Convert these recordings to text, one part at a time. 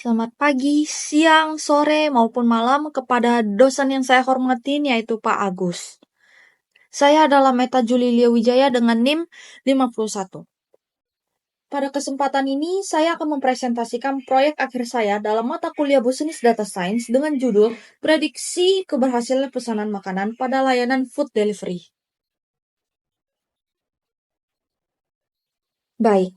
Selamat pagi, siang, sore, maupun malam kepada dosen yang saya hormatin yaitu Pak Agus. Saya adalah Meta Julilia Wijaya dengan NIM 51. Pada kesempatan ini, saya akan mempresentasikan proyek akhir saya dalam mata kuliah Business Data Science dengan judul Prediksi Keberhasilan Pesanan Makanan pada Layanan Food Delivery. Baik,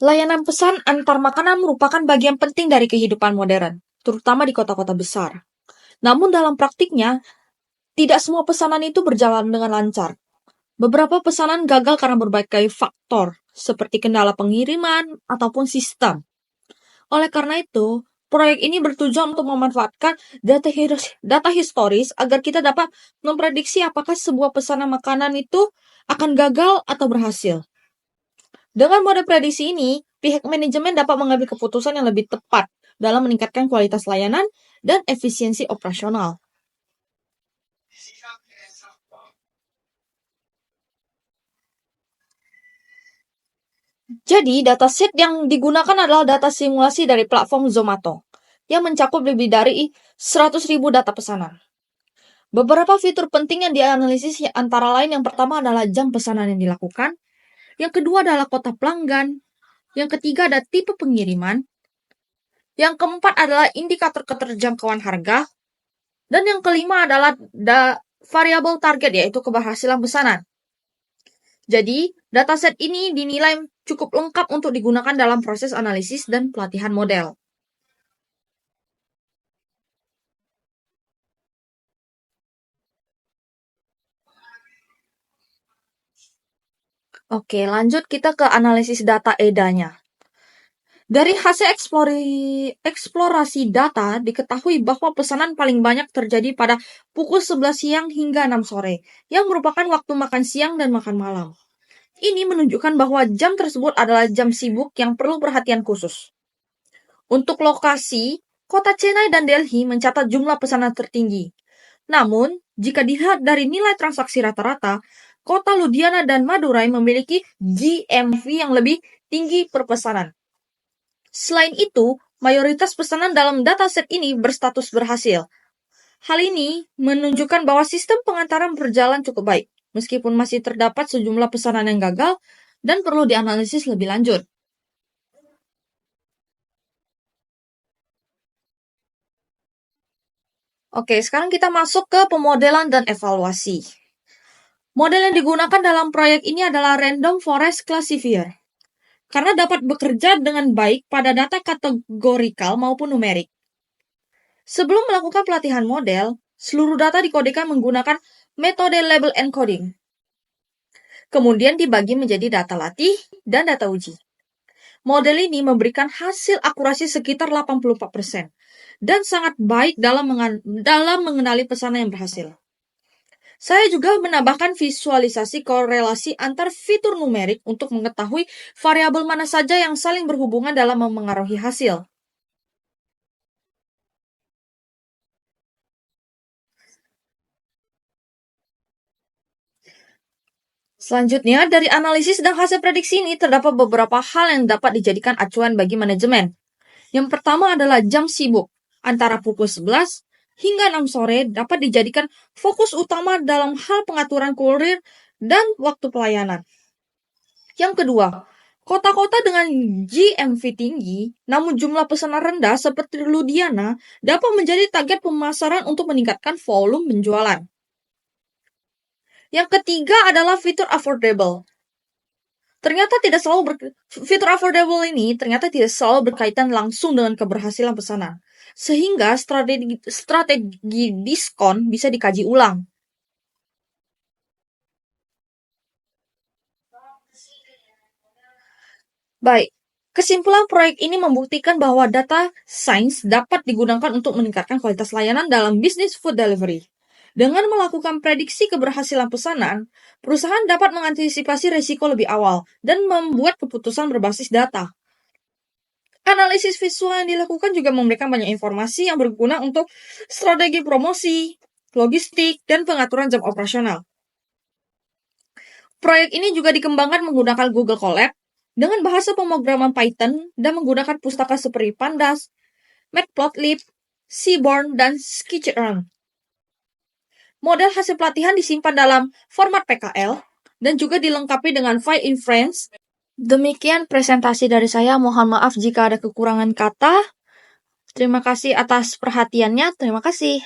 layanan pesan antar makanan merupakan bagian penting dari kehidupan modern, terutama di kota-kota besar. Namun dalam praktiknya, tidak semua pesanan itu berjalan dengan lancar. Beberapa pesanan gagal karena berbagai faktor, seperti kendala pengiriman ataupun sistem. Oleh karena itu, proyek ini bertujuan untuk memanfaatkan data historis agar kita dapat memprediksi apakah sebuah pesanan makanan itu akan gagal atau berhasil. Dengan mode prediksi ini, pihak manajemen dapat mengambil keputusan yang lebih tepat dalam meningkatkan kualitas layanan dan efisiensi operasional. Jadi, dataset yang digunakan adalah data simulasi dari platform Zomato, yang mencakup lebih dari 100.000 data pesanan. Beberapa fitur penting yang dianalisis antara lain yang pertama adalah jam pesanan yang dilakukan, yang kedua adalah kota pelanggan, yang ketiga ada tipe pengiriman, yang keempat adalah indikator keterjangkauan harga, dan yang kelima adalah variabel target yaitu keberhasilan pesanan. Jadi, dataset ini dinilai cukup lengkap untuk digunakan dalam proses analisis dan pelatihan model. Oke, lanjut kita ke analisis data EDA-nya. Dari hasil eksplorasi data, diketahui bahwa pesanan paling banyak terjadi pada pukul 11 siang hingga 6 sore, yang merupakan waktu makan siang dan makan malam. Ini menunjukkan bahwa jam tersebut adalah jam sibuk yang perlu perhatian khusus. Untuk lokasi, kota Chennai dan Delhi mencatat jumlah pesanan tertinggi. Namun, jika dilihat dari nilai transaksi rata-rata, kota Ludhiana dan Madurai memiliki GMV yang lebih tinggi per pesanan. Selain itu, mayoritas pesanan dalam dataset ini berstatus berhasil. Hal ini menunjukkan bahwa sistem pengantaran berjalan cukup baik, meskipun masih terdapat sejumlah pesanan yang gagal dan perlu dianalisis lebih lanjut. Oke, sekarang kita masuk ke pemodelan dan evaluasi. Model yang digunakan dalam proyek ini adalah Random Forest Classifier, karena dapat bekerja dengan baik pada data kategorikal maupun numerik. Sebelum melakukan pelatihan model, seluruh data dikodekan menggunakan metode label encoding. Kemudian dibagi menjadi data latih dan data uji. Model ini memberikan hasil akurasi sekitar 84% dan sangat baik dalam mengenali pesanan yang berhasil. Saya juga menambahkan visualisasi korelasi antar fitur numerik untuk mengetahui variabel mana saja yang saling berhubungan dalam memengaruhi hasil. Selanjutnya, dari analisis dan hasil prediksi ini terdapat beberapa hal yang dapat dijadikan acuan bagi manajemen. Yang pertama adalah jam sibuk, antara pukul 11 hingga 6 sore dapat dijadikan fokus utama dalam hal pengaturan kurir dan waktu pelayanan. Yang kedua, kota-kota dengan GMV tinggi, namun jumlah pesanan rendah seperti Ludhiana dapat menjadi target pemasaran untuk meningkatkan volume penjualan. Yang ketiga adalah fitur affordable. Fitur affordable ini ternyata tidak selalu berkaitan langsung dengan keberhasilan pesanan, sehingga strategi diskon bisa dikaji ulang. Baik, kesimpulan proyek ini membuktikan bahwa data science dapat digunakan untuk meningkatkan kualitas layanan dalam bisnis food delivery. Dengan melakukan prediksi keberhasilan pesanan, perusahaan dapat mengantisipasi risiko lebih awal dan membuat keputusan berbasis data. Analisis visual yang dilakukan juga memberikan banyak informasi yang berguna untuk strategi promosi, logistik, dan pengaturan jam operasional. Proyek ini juga dikembangkan menggunakan Google Colab dengan bahasa pemrograman Python dan menggunakan pustaka seperti Pandas, Matplotlib, Seaborn, dan Skitcheron. Model hasil pelatihan disimpan dalam format PKL dan juga dilengkapi dengan file inference. Demikian presentasi dari saya. Mohon maaf jika ada kekurangan kata. Terima kasih atas perhatiannya. Terima kasih.